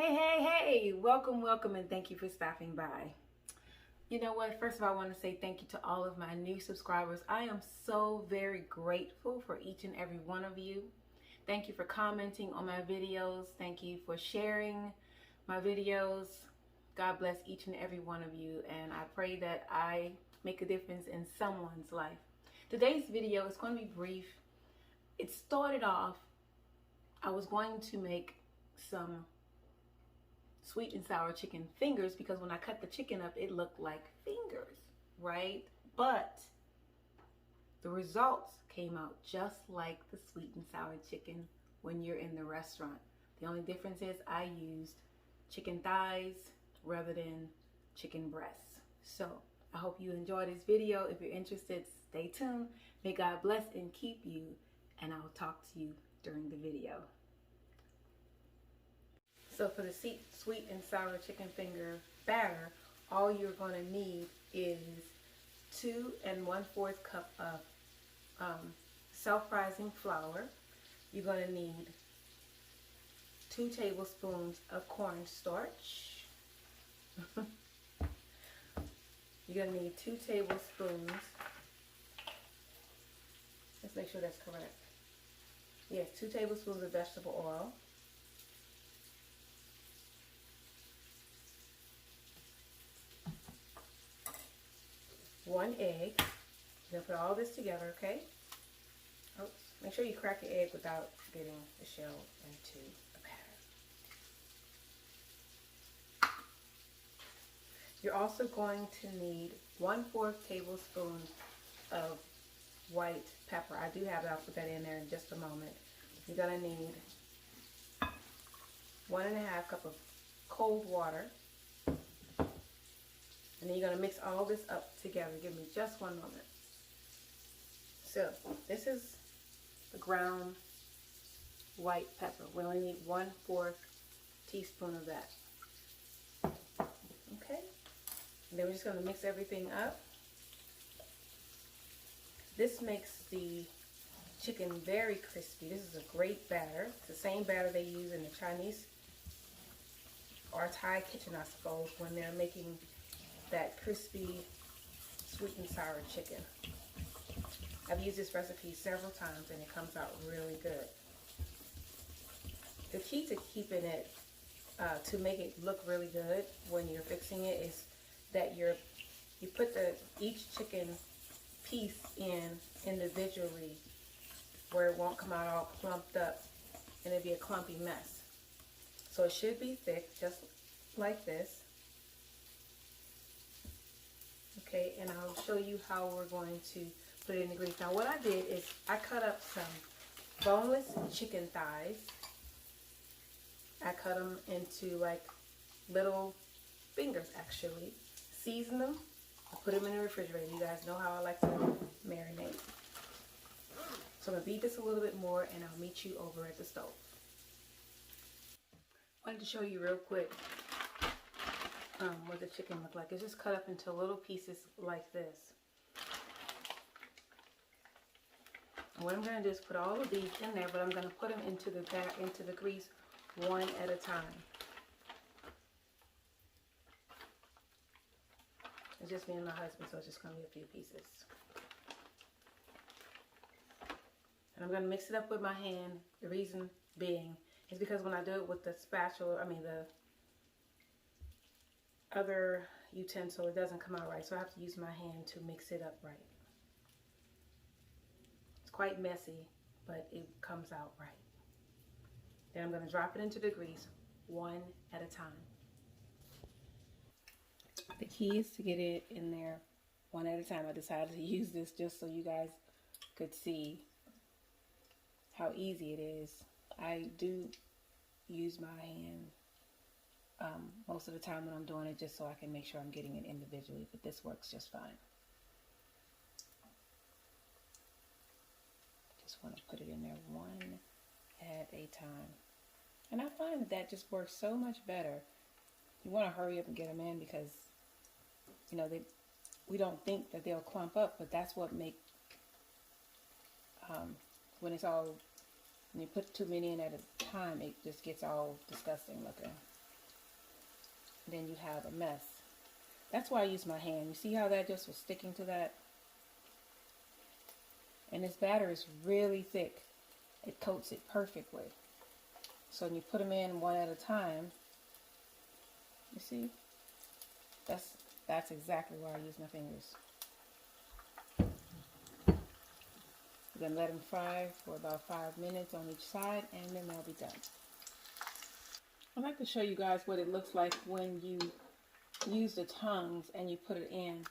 Hey, welcome, and thank you for stopping by. You know what? First of all, I want to say thank you to all of my new subscribers. I am so very grateful for each and every one of you. Thank you for commenting on my videos. Thank you for sharing my videos. God bless each and every one of you, and I pray that I make a difference in someone's life. Today's video is going to be brief. It started off, I was going to make some sweet and sour chicken fingers because when I cut the chicken up, it looked like fingers, right? But the results came out just like the sweet and sour chicken when you're in the restaurant. The only difference is I used chicken thighs rather than chicken breasts. So I hope you enjoy this video. If you're interested, stay tuned. May God bless and keep you, and I'll talk to you during the video. So for the sweet and sour chicken finger batter, all you're going to need is 2 1/4 cup of self-rising flour. You're going to need 2 tablespoons of cornstarch. You're going to need 2 tablespoons. Let's make sure that's correct. Yes, 2 tablespoons of vegetable oil. 1 egg. You're going to put all this together, okay? Oops. Make sure you crack your egg without getting the shell into the batter. You're also going to need 1/4 tablespoon of white pepper. I do have it. I'll put that in there in just a moment. You're going to need 1 1/2 cup of cold water. And then you're going to mix all this up together. Give me just one moment. So this is the ground white pepper. We only need 1/4 teaspoon of that. Okay. And then we're just going to mix everything up. This makes the chicken very crispy. This is a great batter. It's the same batter they use in the Chinese or Thai kitchen, I suppose, when they're making that crispy sweet and sour chicken. I've used this recipe several times and it comes out really good. The key to keeping it, to make it look really good when you're fixing it, is that you put each chicken piece in individually where it won't come out all clumped up and it'll be a clumpy mess. So it should be thick, just like this. Okay, and I'll show you how we're going to put it in the grease. Now what I did is I cut up some boneless chicken thighs. I cut them into like little fingers actually. Season them. I put them in the refrigerator. You guys know how I like to marinate. So I'm going to beat this a little bit more and I'll meet you over at the stove. I wanted to show you real quick what the chicken looked like. It's just cut up into little pieces like this. And what I'm going to do is put all of these in there, but I'm going to put them into the grease one at a time. It's just me and my husband, so it's just going to be a few pieces. And I'm going to mix it up with my hand. The reason being is because when I do it with the spatula, the other utensil, it doesn't come out right, so I have to use my hand to mix it up right. It's quite messy, but it comes out right. Then I'm going to drop it into the grease one at a time. The key is to get it in there one at a time. I decided to use this just so you guys could see how easy it is. I do use my hand most of the time when I'm doing it, just so I can make sure I'm getting it individually, but this works just fine. Just want to put it in there one at a time. And I find that just works so much better. You want to hurry up and get them in because, you know, we don't think that they'll clump up, but that's what makes, when you put too many in at a time, it just gets all disgusting looking. then you have a mess. That's why I use my hand. You see how that just was sticking to that? And this batter is really thick. It coats it perfectly. So when you put them in one at a time, you see? That's exactly why I use my fingers. Then let them fry for about 5 minutes on each side, and then they'll be done. I'd like to show you guys what it looks like when you use the tongues and you put it in.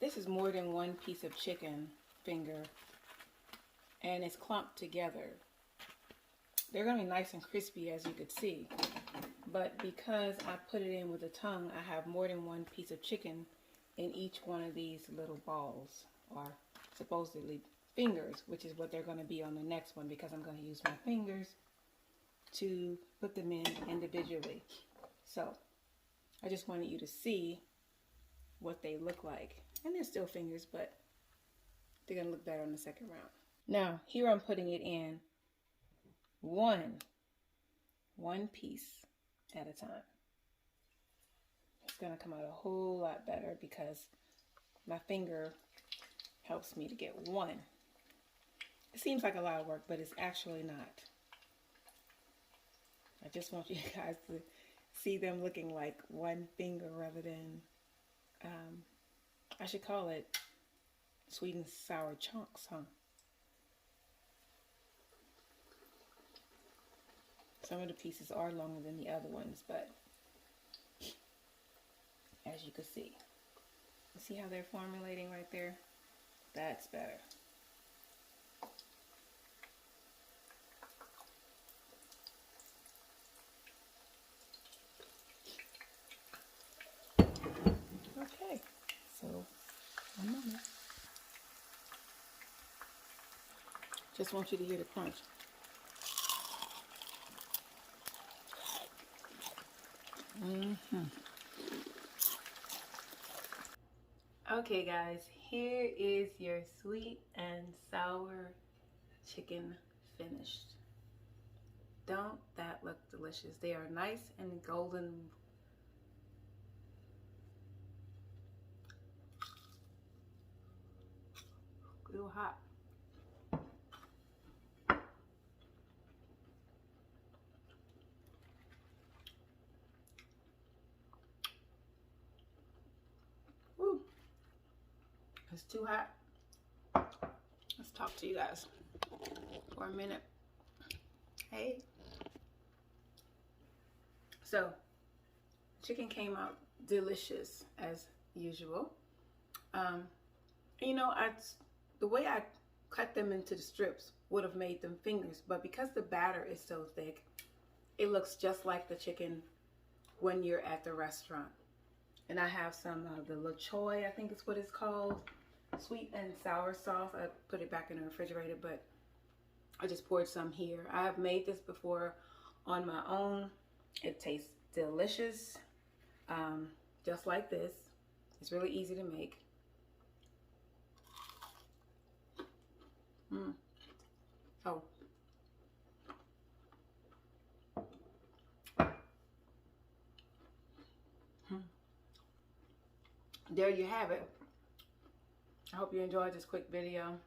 This is more than one piece of chicken finger, and it's clumped together. They're going to be nice and crispy, as you could see, but because I put it in with the tongue, I have more than one piece of chicken in each one of these little balls, or supposedly fingers, which is what they're going to be on the next one, because I'm going to use my fingers to put them in individually. So I just wanted you to see what they look like. And they're still fingers, but they're going to look better on the second round. Now, here I'm putting it in one piece at a time. It's going to come out a whole lot better because my finger helps me to get one. It seems like a lot of work, but it's actually not. I just want you guys to see them looking like one finger rather than, I should call it sweet and sour chunks, huh? Some of the pieces are longer than the other ones, but as you can see. See how they're formulating right there? That's better. Okay, so one moment. Just want you to hear the crunch. Okay guys, here is your sweet and sour chicken finished. Don't that look delicious? They are nice and golden. A little hot. Woo. It's too hot. Let's talk to you guys for a minute. Hey. So, chicken came out delicious as usual. You know, the way I cut them into the strips would have made them fingers, but because the batter is so thick, it looks just like the chicken when you're at the restaurant. And I have some of the la choy, I think is what it's called, sweet and sour sauce. I put it back in the refrigerator, but I just poured some here. I have made this before on my own. It tastes delicious, just like this. It's really easy to make. Oh. There you have it. I hope you enjoyed this quick video.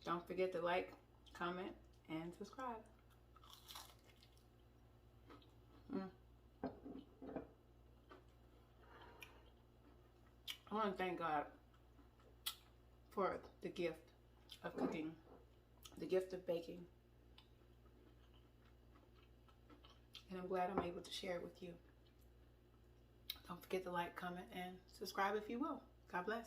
Don't forget to like, comment, and subscribe. I want to thank God for the gift of cooking, the gift of baking. And I'm glad I'm able to share it with you. Don't forget to like, comment, and subscribe if you will. God bless.